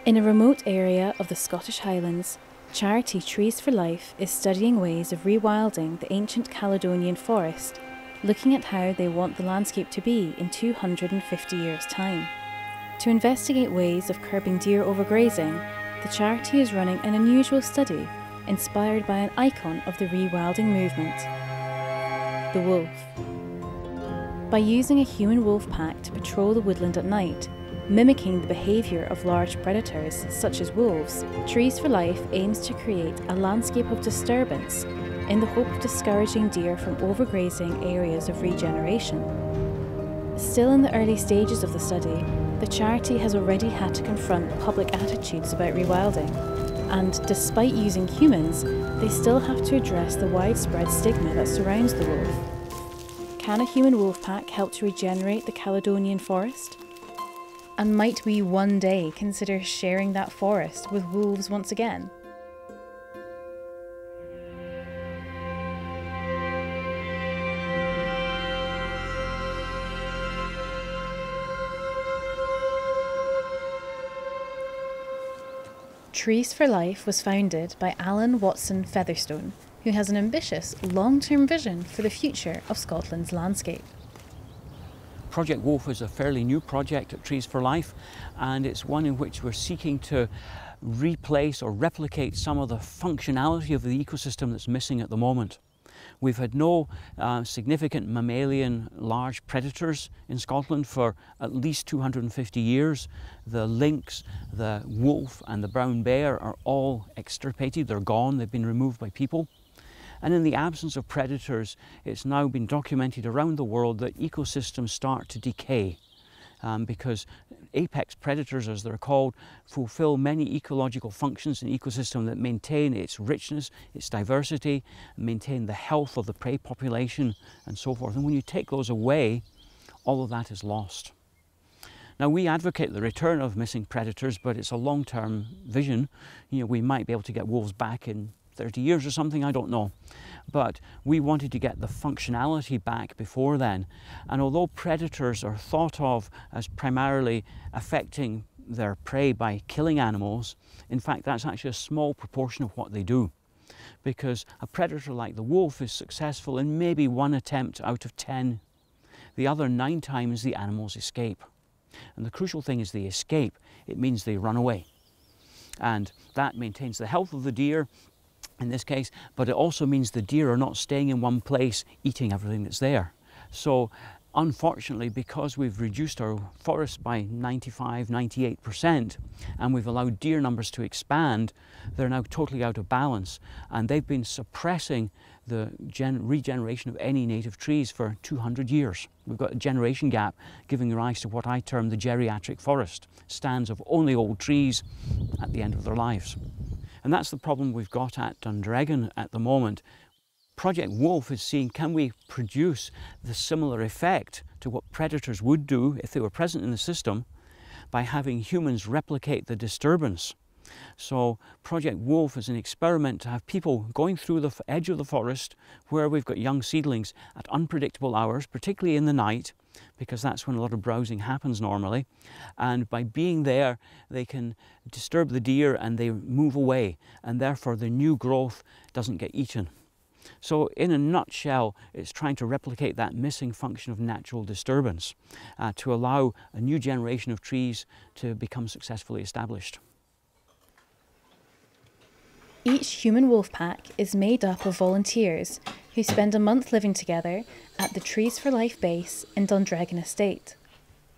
In a remote area of the Scottish Highlands, charity Trees for Life is studying ways of rewilding the ancient Caledonian Forest, looking at how they want the landscape to be in 250 years' time. To investigate ways of curbing deer overgrazing, the charity is running an unusual study inspired by an icon of the rewilding movement, the wolf. By using a human wolf pack to patrol the woodland at night, mimicking the behaviour of large predators such as wolves, Trees for Life aims to create a landscape of disturbance in the hope of discouraging deer from overgrazing areas of regeneration. Still in the early stages of the study, the charity has already had to confront public attitudes about rewilding, and despite using humans, they still have to address the widespread stigma that surrounds the wolf. Can a human wolf pack help to regenerate the Caledonian Forest? And might we one day consider sharing that forest with wolves once again? Trees for Life was founded by Alan Watson Featherstone, who has an ambitious long-term vision for the future of Scotland's landscape. Project Wolf is a fairly new project at Trees for Life, and it's one in which we're seeking to replace or replicate some of the functionality of the ecosystem that's missing at the moment. We've had no significant mammalian large predators in Scotland for at least 250 years. The lynx, the wolf and the brown bear are all extirpated, they're gone, they've been removed by people. And in the absence of predators, it's now been documented around the world that ecosystems start to decay because apex predators, as they're called, fulfill many ecological functions in an ecosystem that maintain its richness, its diversity, maintain the health of the prey population and so forth. And when you take those away, all of that is lost. Now, we advocate the return of missing predators, but it's a long-term vision. You know, we might be able to get wolves back in 30 years or something, I don't know. But we wanted to get the functionality back before then. And although predators are thought of as primarily affecting their prey by killing animals, in fact, that's actually a small proportion of what they do. Because a predator like the wolf is successful in maybe one attempt out of 10. The other 9 times the animals escape. And the crucial thing is they escape. It means they run away. And that maintains the health of the deer, in this case, but it also means the deer are not staying in one place eating everything that's there. So unfortunately, because we've reduced our forests by 95–98% and we've allowed deer numbers to expand, they're now totally out of balance, and they've been suppressing the regeneration of any native trees for 200 years. We've got a generation gap giving rise to what I term the geriatric forest, stands of only old trees at the end of their lives. And that's the problem we've got at Dundragon at the moment. Project Wolf is seeing, can we produce the similar effect to what predators would do if they were present in the system by having humans replicate the disturbance. So Project Wolf is an experiment to have people going through the edge of the forest where we've got young seedlings at unpredictable hours, particularly in the night, because that's when a lot of browsing happens normally. And by being there, they can disturb the deer and they move away, and therefore the new growth doesn't get eaten. So in a nutshell, it's trying to replicate that missing function of natural disturbance to allow a new generation of trees to become successfully established. Each human wolf pack is made up of volunteers who spend a month living together at the Trees for Life base in Dundragon Estate.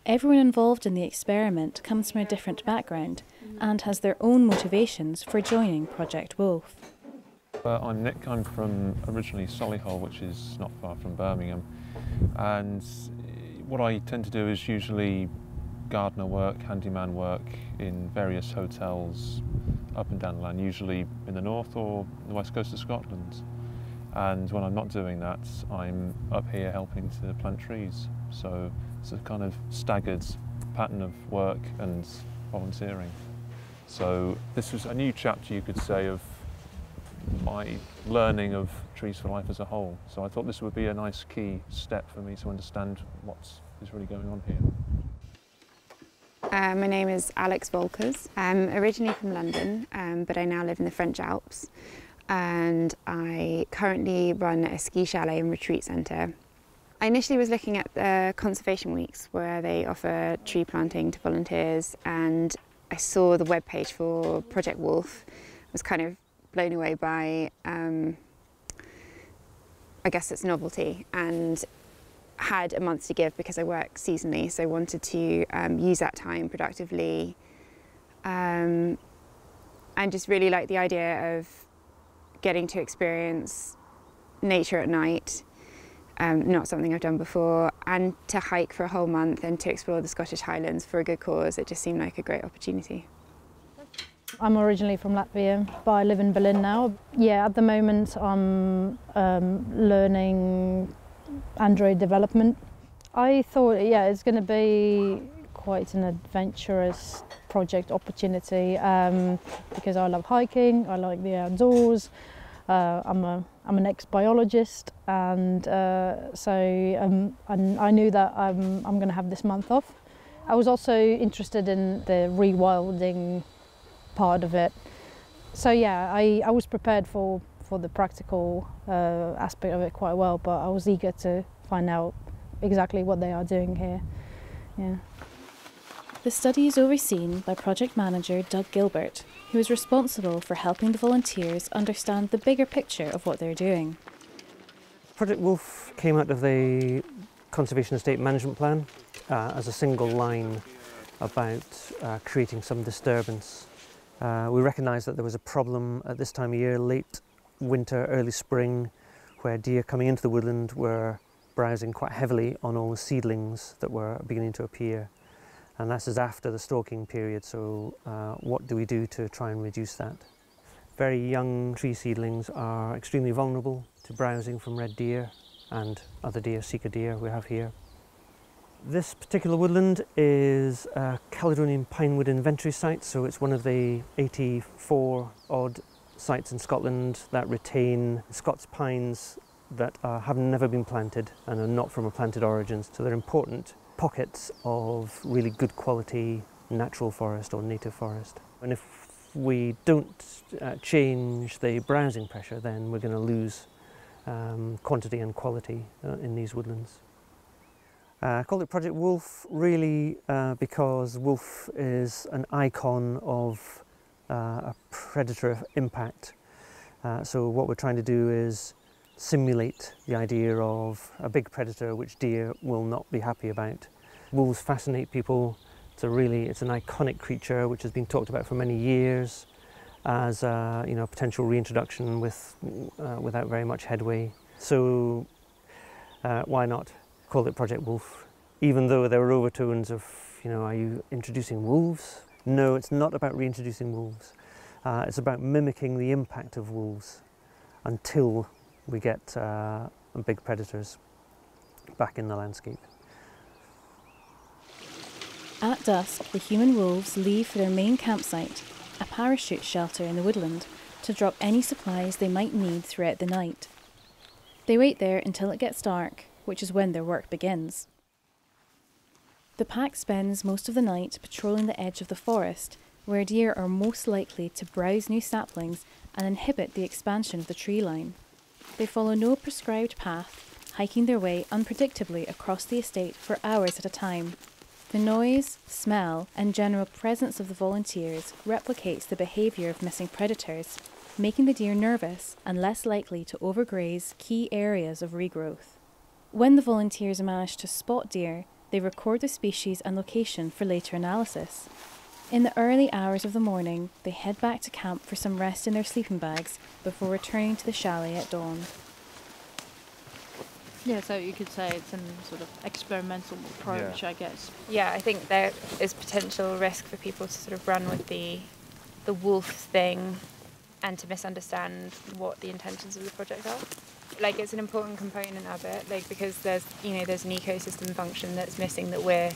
Everyone involved in the experiment comes from a different background and has their own motivations for joining Project Wolf. I'm Nick. I'm from originally Solihull, which is not far from Birmingham, and what I tend to do is usually gardener work, handyman work in various hotels up and down the land, usually in the north or the west coast of Scotland. And when I'm not doing that, I'm up here helping to plant trees. So it's a kind of staggered pattern of work and volunteering. So this was a new chapter, you could say, of my learning of Trees for Life as a whole. So I thought this would be a nice key step for me to understand what is really going on here. My name is Alex Volkers. I'm originally from London, but I now live in the French Alps, and I currently run a ski chalet and retreat centre. I initially was looking at the conservation weeks where they offer tree planting to volunteers, and I saw the webpage for Project Wolf. I was kind of blown away by, I guess, its novelty, and had a month to give because I work seasonally, so I wanted to use that time productively, and just really like the idea of getting to experience nature at night, not something I've done before, and to hike for a whole month and to explore the Scottish Highlands for a good cause. It just seemed like a great opportunity. I'm originally from Latvia, but I live in Berlin now. Yeah, at the moment I'm learning Android development. I thought, yeah, it's going to be quite an adventurous project opportunity because I love hiking, I like the outdoors. I'm an ex-biologist, and I knew that I'm going to have this month off. I was also interested in the rewilding part of it. So yeah, I was prepared for the practical aspect of it quite well, but I was eager to find out exactly what they are doing here. Yeah. The study is overseen by project manager Doug Gilbert, who is responsible for helping the volunteers understand the bigger picture of what they're doing. Project Wolf came out of the Conservation Estate Management Plan as a single line about creating some disturbance. We recognised that there was a problem at this time of year, late winter, early spring, where deer coming into the woodland were browsing quite heavily on all the seedlings that were beginning to appear. And this is after the stalking period, so what do we do to try and reduce that? Very young tree seedlings are extremely vulnerable to browsing from red deer and other deer, sika deer we have here. This particular woodland is a Caledonian pinewood inventory site, so it's one of the 84 odd sites in Scotland that retain Scots pines that have never been planted and are not from a planted origin. So they're important pockets of really good quality natural forest or native forest. And if we don't change the browsing pressure, then we're going to lose quantity and quality in these woodlands. I call it Project Wolf really because wolf is an icon of a predator impact. So what we're trying to do is simulate the idea of a big predator which deer will not be happy about. Wolves fascinate people. It's an iconic creature which has been talked about for many years as a potential reintroduction without very much headway. So why not call it Project Wolf? Even though there were overtones of, are you introducing wolves? No, it's not about reintroducing wolves. It's about mimicking the impact of wolves until we get big predators back in the landscape. At dusk, the human wolves leave for their main campsite, a parachute shelter in the woodland, to drop any supplies they might need throughout the night. They wait there until it gets dark, which is when their work begins. The pack spends most of the night patrolling the edge of the forest, where deer are most likely to browse new saplings and inhibit the expansion of the tree line. They follow no prescribed path, hiking their way unpredictably across the estate for hours at a time. The noise, smell, and general presence of the volunteers replicates the behaviour of missing predators, making the deer nervous and less likely to overgraze key areas of regrowth. When the volunteers manage to spot deer, they record the species and location for later analysis. In the early hours of the morning, they head back to camp for some rest in their sleeping bags before returning to the chalet at dawn. Yeah, so you could say it's a sort of experimental approach, I guess. Yeah, I think there is potential risk for people to sort of run with the wolf thing and to misunderstand what the intentions of the project are. Like, it's an important component of it, because there's an ecosystem function that's missing that we're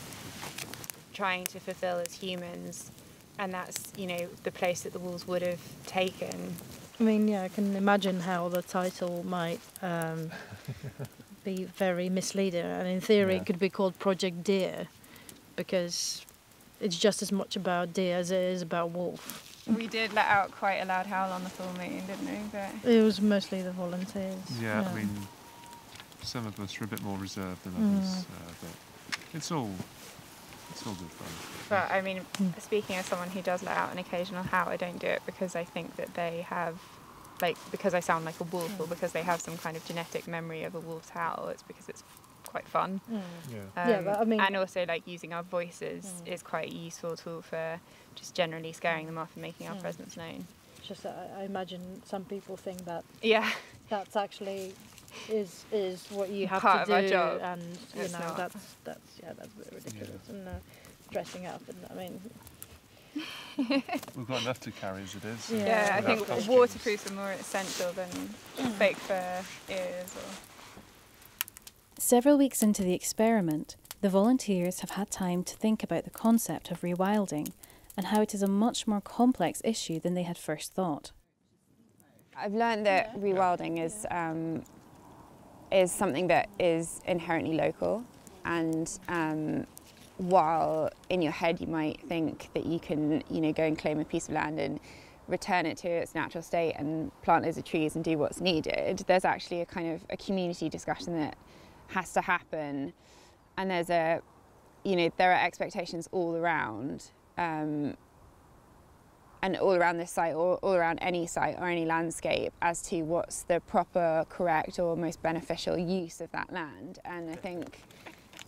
trying to fulfill as humans, and that's the place that the wolves would have taken. I mean, yeah, I can imagine how the title might be very misleading, and in theory it could be called Project Deer, because it's just as much about deer as it is about wolf. We did let out quite a loud howl on the full moon, didn't we? But It was mostly the volunteers. Yeah, I mean, some of us are a bit more reserved than others, but it's all good fun. But I mean, speaking as someone who does let out an occasional howl, I don't do it because I think that they have, like, because I sound like a wolf or because they have some kind of genetic memory of a wolf's howl. It's because it's quite fun. Yeah, but I mean, and also like using our voices is quite a useful tool for just generally scaring them off and making our presence known. just I imagine some people think that that's actually is what you have part to do, of our job. and you It's know not. that's a bit ridiculous. And dressing up, and I mean, We've got enough to carry as it is. Yeah, I think costumes. waterproofs are more essential than fake fur ears. Several weeks into the experiment, the volunteers have had time to think about the concept of rewilding and how it is a much more complex issue than they had first thought. I've learned that rewilding is something that is inherently local, and while in your head you might think that you can, go and claim a piece of land and return it to its natural state and plant loads of trees and do what's needed, there's actually a kind of a community discussion that has to happen, and there's there are expectations all around. And all around this site, or all around any site or any landscape, as to what's the proper, correct or most beneficial use of that land. And I think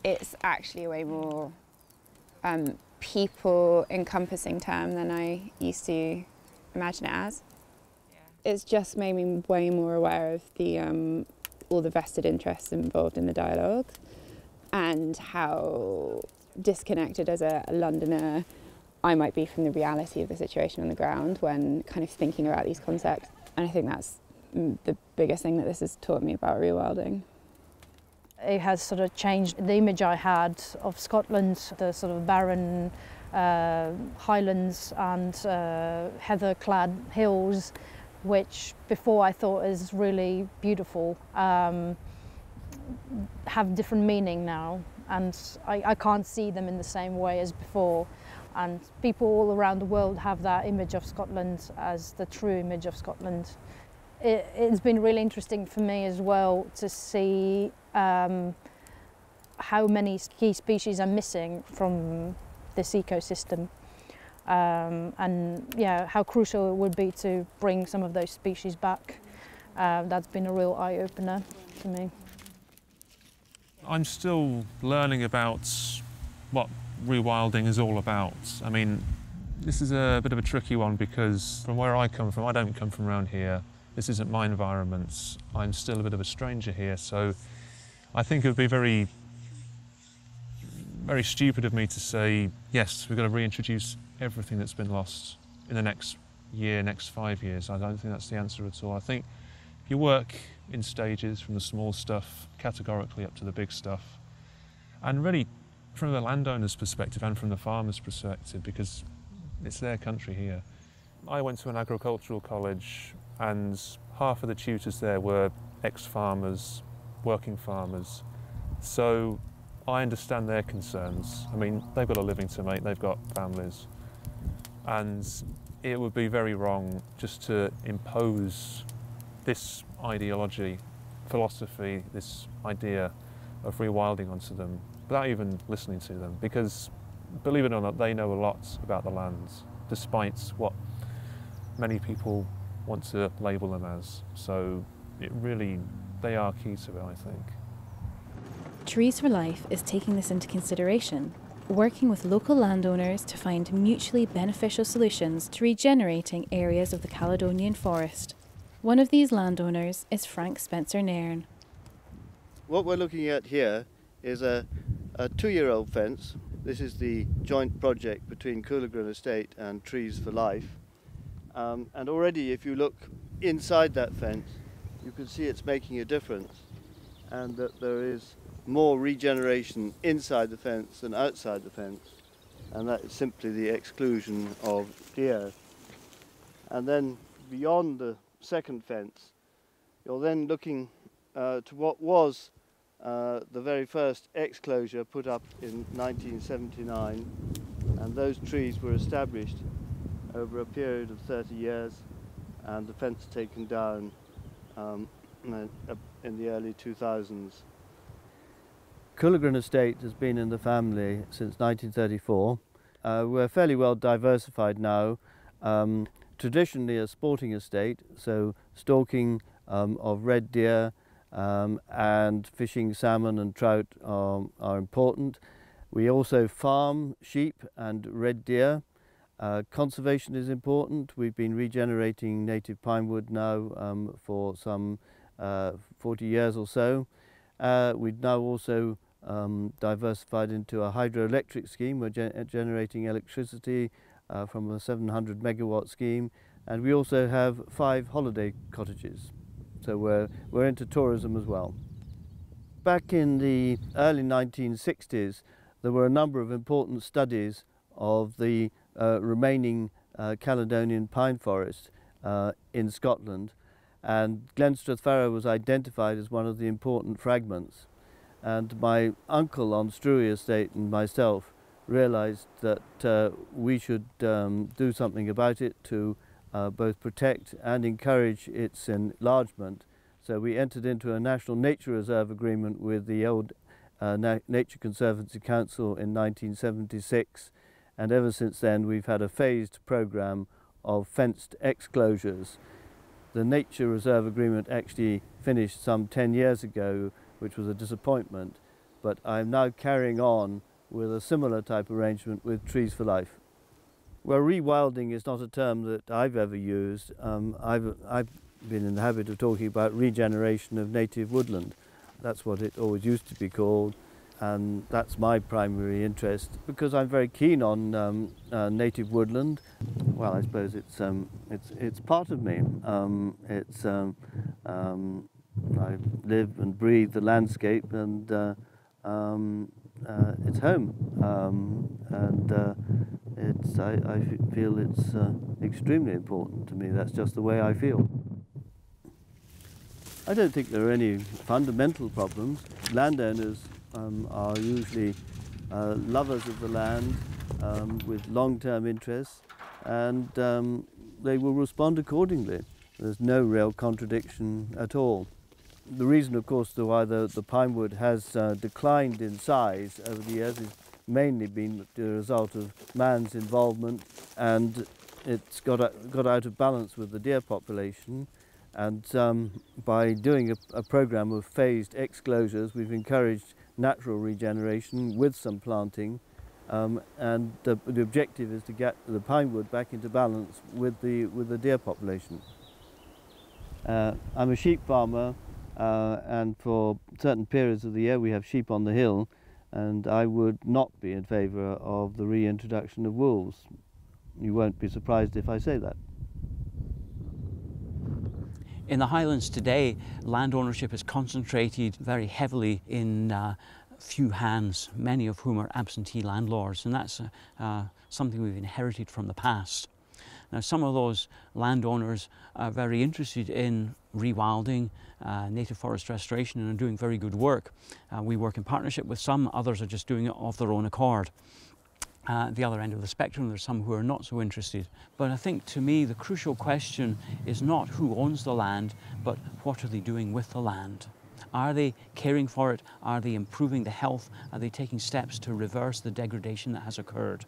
it's actually a way more people-encompassing term than I used to imagine it as. It's just made me way more aware of the all the vested interests involved in the dialogue, and how disconnected as a Londoner I might be from the reality of the situation on the ground when kind of thinking about these concepts. And I think that's the biggest thing that this has taught me about rewilding. it has sort of changed the image I had of Scotland, the sort of barren highlands and heather-clad hills, which before I thought is really beautiful, have different meaning now, and I can't see them in the same way as before. And people all around the world have that image of Scotland as the true image of Scotland. It's been really interesting for me as well to see how many key species are missing from this ecosystem, and yeah, how crucial it would be to bring some of those species back. That's been a real eye-opener to me. I'm still learning about what rewilding is all about. I mean, this is a bit of a tricky one because from where I come from, I don't come from around here. This isn't my environment. I'm still a bit of a stranger here, so I think it would be very, very stupid of me to say, yes, we've got to reintroduce everything that's been lost in the next year, next 5 years. I don't think that's the answer at all. I think if you work in stages from the small stuff categorically up to the big stuff, and really from the landowner's perspective and from the farmer's perspective, because it's their country here. I went to an agricultural college and half of the tutors there were ex-farmers, working farmers. So I understand their concerns. I mean, they've got a living to make, they've got families. And it would be very wrong just to impose this ideology, philosophy, this idea of rewilding onto them without even listening to them, because believe it or not, they know a lot about the lands, despite what many people want to label them as. So they are key to it, I think. Trees for Life is taking this into consideration, working with local landowners to find mutually beneficial solutions to regenerating areas of the Caledonian Forest. One of these landowners is Frank Spencer-Nairn. What we're looking at here is a 2-year-old fence. This is the joint project between Coolagrin Estate and Trees for Life. And already if you look inside that fence, you can see it's making a difference, and that there is more regeneration inside the fence than outside the fence, and that is simply the exclusion of deer. And then beyond the second fence, you're then looking to what was the very first exclosure put up in 1979, and those trees were established over a period of 30 years and the fence taken down in the early 2000s. Coolagrin Estate has been in the family since 1934. We're fairly well diversified now. Traditionally a sporting estate, so stalking of red deer and fishing salmon and trout are important. We also farm sheep and red deer. Conservation is important. We've been regenerating native pine wood now for some 40 years or so. We've now also diversified into a hydroelectric scheme. We're generating electricity from a 700 megawatt scheme, and we also have 5 holiday cottages. So we're into tourism as well. Back in the early 1960s, there were a number of important studies of the remaining Caledonian pine forest in Scotland, and Glen Strathfarrow was identified as one of the important fragments. And my uncle on Struy Estate and myself realised that we should do something about it to both protect and encourage its enlargement. So we entered into a National Nature Reserve agreement with the old Nature Conservancy Council in 1976, and ever since then we've had a phased programme of fenced exclosures. The Nature Reserve agreement actually finished some 10 years ago, which was a disappointment, but I'm now carrying on with a similar type arrangement with Trees for Life. Well, rewilding is not a term that I've ever used. I've been in the habit of talking about regeneration of native woodland. That's what it always used to be called, and that's my primary interest because I'm very keen on native woodland. Well, I suppose it's part of me. I live and breathe the landscape, and it's home, I feel it's extremely important to me. That's just the way I feel. I don't think there are any fundamental problems. Landowners are usually lovers of the land with long-term interests, and they will respond accordingly. There's no real contradiction at all. The reason, of course, why the pine wood has declined in size over the years is mainly been the result of man's involvement, and it's got out of balance with the deer population. And by doing a program of phased exclosures, we've encouraged natural regeneration with some planting, and the objective is to get the pine wood back into balance with the deer population. I'm a sheep farmer, and for certain periods of the year we have sheep on the hill, and I would not be in favour of the reintroduction of wolves. You won't be surprised if I say that. In the Highlands today, land ownership is concentrated very heavily in few hands, many of whom are absentee landlords, and that's something we've inherited from the past. Now, some of those landowners are very interested in rewilding, native forest restoration, and are doing very good work. We work in partnership with some, others are just doing it of their own accord. At the other end of the spectrum, there's some who are not so interested. But I think, to me, the crucial question is not who owns the land, but what are they doing with the land? Are they caring for it? Are they improving the health? Are they taking steps to reverse the degradation that has occurred?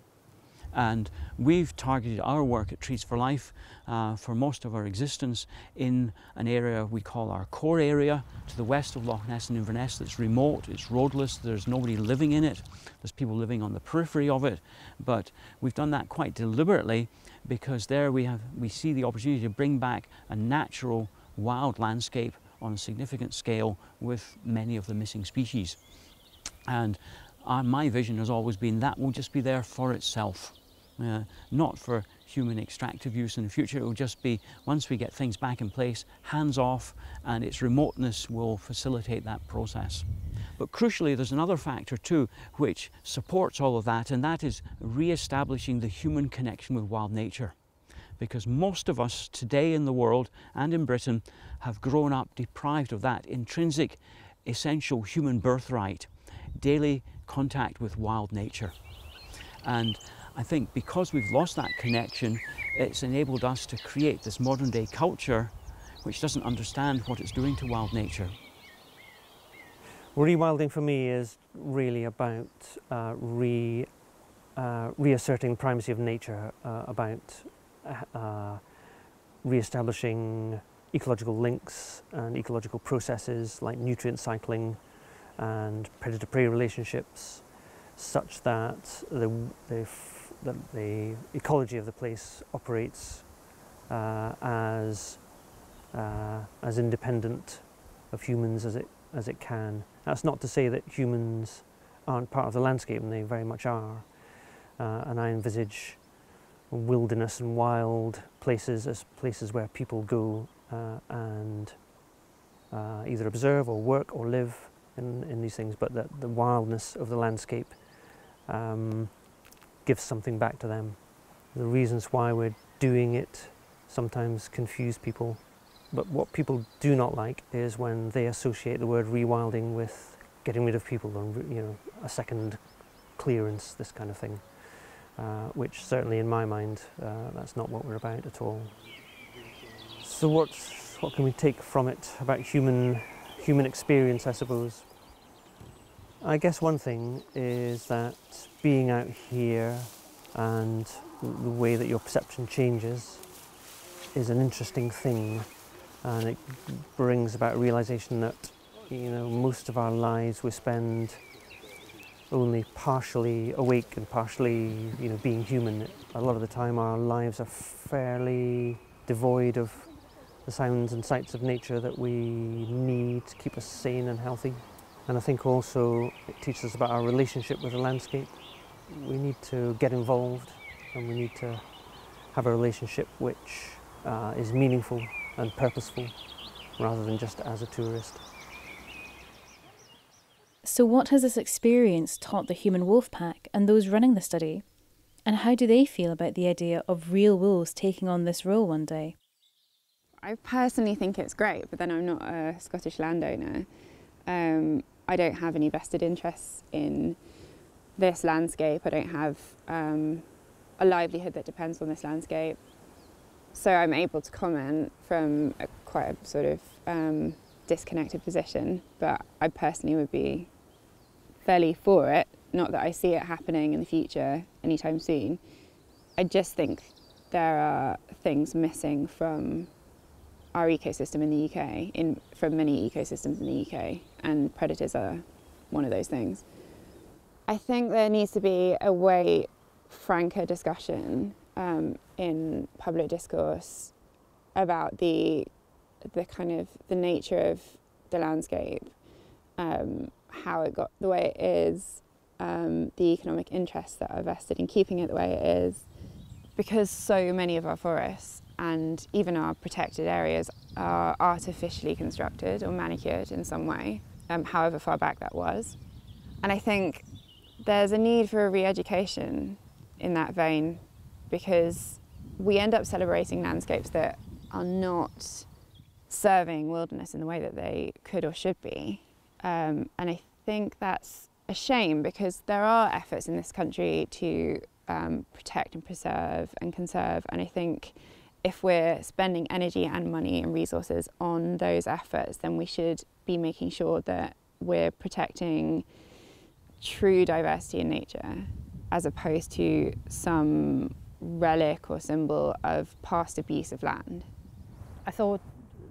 And we've targeted our work at Trees for Life for most of our existence in an area we call our core area to the west of Loch Ness and Inverness that's remote, it's roadless, there's nobody living in it, there's people living on the periphery of it, but we've done that quite deliberately because there we see the opportunity to bring back a natural wild landscape on a significant scale with many of the missing species. And my vision has always been that will just be there for itself. Not for human extractive use in the future. It will just be, once we get things back in place, hands off, and its remoteness will facilitate that process. But crucially, there's another factor too which supports all of that, and that is re-establishing the human connection with wild nature. Because most of us today in the world and in Britain have grown up deprived of that intrinsic, essential human birthright, daily contact with wild nature. And I think because we've lost that connection, it's enabled us to create this modern day culture which doesn't understand what it's doing to wild nature. Rewilding for me is really about reasserting primacy of nature, about re-establishing ecological links and ecological processes like nutrient cycling and predator-prey relationships, such that the ecology of the place operates as independent of humans as it can. That's not to say that humans aren't part of the landscape, and they very much are. And I envisage wilderness and wild places as places where people go and either observe or work or live in these things, but that the wildness of the landscape gives something back to them. The reasons why we're doing it sometimes confuse people, but what people do not like is when they associate the word rewilding with getting rid of people, or a second clearance, this kind of thing, which certainly in my mind that's not what we're about at all. So what can we take from it about human experience, I suppose? I guess one thing is that being out here and the way that your perception changes is an interesting thing, and it brings about a realization that most of our lives we spend only partially awake and partially being human. A lot of the time our lives are fairly devoid of the sounds and sights of nature that we need to keep us sane and healthy. And I think also it teaches us about our relationship with the landscape. We need to get involved, and we need to have a relationship which is meaningful and purposeful, rather than just as a tourist. So what has this experience taught the human wolf pack and those running the study? And how do they feel about the idea of real wolves taking on this role one day? I personally think it's great, but then I'm not a Scottish landowner. I don't have any vested interests in this landscape. I don't have a livelihood that depends on this landscape. So I'm able to comment from quite a sort of disconnected position, but I personally would be fairly for it. Not that I see it happening in the future anytime soon. I just think there are things missing from our ecosystem in the UK, from many ecosystems in the UK, and predators are one of those things. I think there needs to be a way franker discussion in public discourse about the kind of the nature of the landscape, how it got the way it is, the economic interests that are vested in keeping it the way it is, because so many of our forests and even our protected areas are artificially constructed or manicured in some way, however far back that was. And I think there's a need for a re-education in that vein, because we end up celebrating landscapes that are not serving wilderness in the way that they could or should be. And I think that's a shame, because there are efforts in this country to protect and preserve and conserve, and I think if we're spending energy and money and resources on those efforts, then we should be making sure that we're protecting true diversity in nature, as opposed to some relic or symbol of past abuse of land. I thought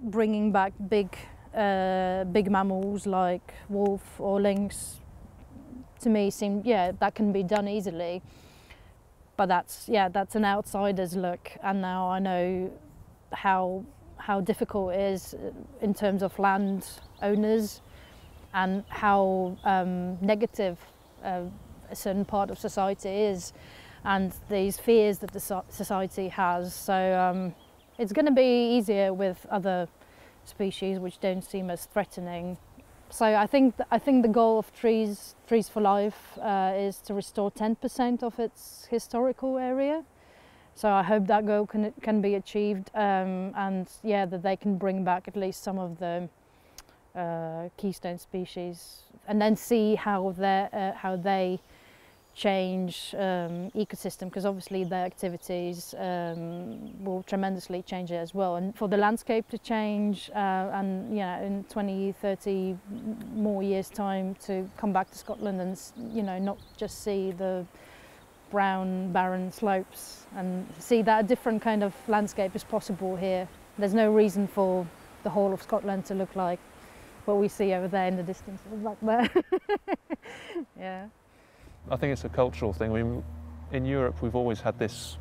bringing back big mammals like wolf or lynx, to me seemed, that can be done easily. But that's an outsider's look, and now I know how difficult it is in terms of land owners, and how negative a certain part of society is, and these fears that the society has. So it's going to be easier with other species which don't seem as threatening. So I think the goal of Trees for Life is to restore 10% of its historical area. So I hope that goal can be achieved, and that they can bring back at least some of the keystone species, and then see how they change ecosystem, because obviously their activities will tremendously change it as well. And for the landscape to change and you know, in 20, 30 more years time to come back to Scotland and, you know, not just see the brown barren slopes and see that a different kind of landscape is possible here. There's no reason for the whole of Scotland to look like what we see over there in the distance, back there. Yeah. I think it's a cultural thing. I mean, in Europe we've always had this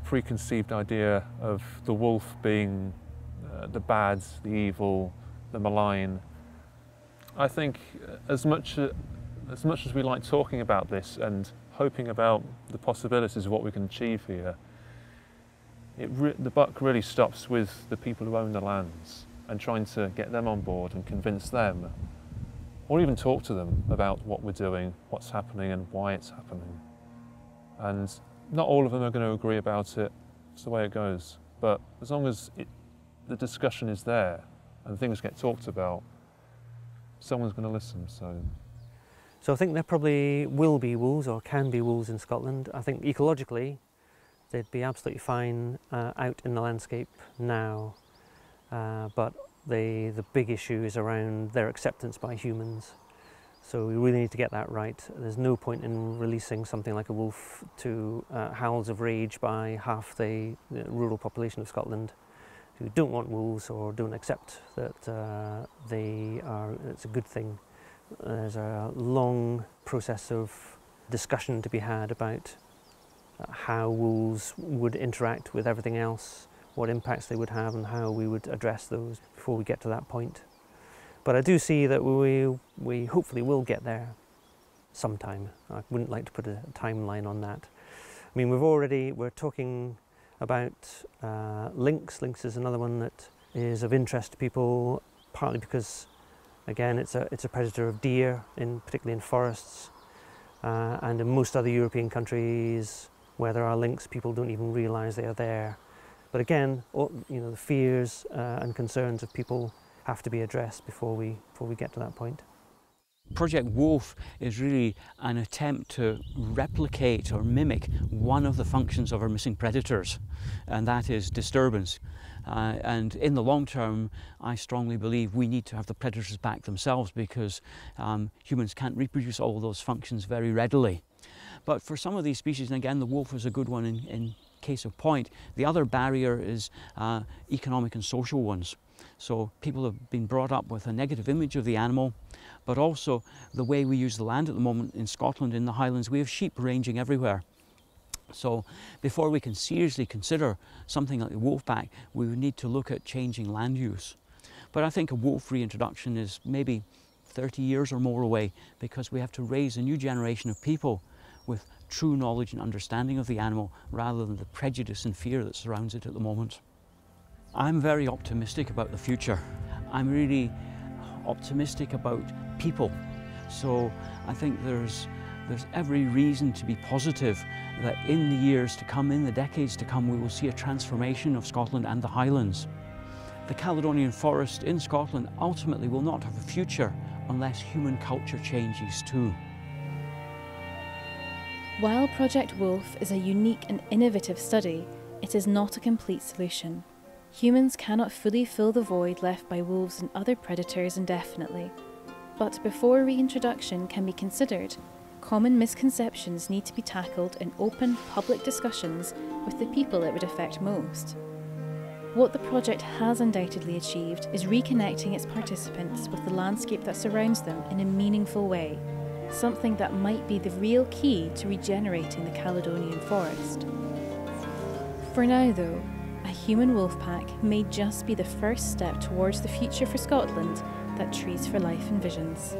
preconceived idea of the wolf being the bad, the evil, the malign. I think as much as we like talking about this and hoping about the possibilities of what we can achieve here, the buck really stops with the people who own the lands and trying to get them on board and convince them, or even talk to them about what we're doing, what's happening and why it's happening. And not all of them are going to agree about it. It's the way it goes. But as long as the discussion is there and things get talked about, someone's going to listen. So I think there probably will be wolves, or can be wolves in Scotland. I think ecologically they'd be absolutely fine out in the landscape now, but the big issue is around their acceptance by humans. So we really need to get that right. There's no point in releasing something like a wolf to howls of rage by half the rural population of Scotland who don't want wolves or don't accept that it's a good thing. There's a long process of discussion to be had about how wolves would interact with everything else, what impacts they would have and how we would address those before we get to that point. But I do see that we hopefully will get there sometime. I wouldn't like to put a timeline on that. I mean, we're talking about lynx. Lynx is another one that is of interest to people, partly because, again, it's a predator of deer, particularly in forests, and in most other European countries where there are lynx, people don't even realise they are there. But again, the fears and concerns of people have to be addressed before we get to that point. Project Wolf is really an attempt to replicate or mimic one of the functions of our missing predators, and that is disturbance. And in the long term, I strongly believe we need to have the predators back themselves, because humans can't reproduce all of those functions very readily. But for some of these species, and again the wolf is a good one in case of point, the other barrier is economic and social ones. So people have been brought up with a negative image of the animal, but also the way we use the land at the moment in Scotland, in the Highlands, we have sheep ranging everywhere. So before we can seriously consider something like the wolf pack, we would need to look at changing land use. But I think a wolf reintroduction is maybe 30 years or more away, because we have to raise a new generation of people with true knowledge and understanding of the animal, rather than the prejudice and fear that surrounds it at the moment. I'm very optimistic about the future. I'm really optimistic about people. So I think there's every reason to be positive that in the years to come, in the decades to come, we will see a transformation of Scotland and the Highlands. The Caledonian Forest in Scotland ultimately will not have a future unless human culture changes too. While Project Wolf is a unique and innovative study, it is not a complete solution. Humans cannot fully fill the void left by wolves and other predators indefinitely. But before reintroduction can be considered, common misconceptions need to be tackled in open, public discussions with the people it would affect most. What the project has undoubtedly achieved is reconnecting its participants with the landscape that surrounds them in a meaningful way, something that might be the real key to regenerating the Caledonian Forest. For now though, a human wolf pack may just be the first step towards the future for Scotland that Trees for Life envisions.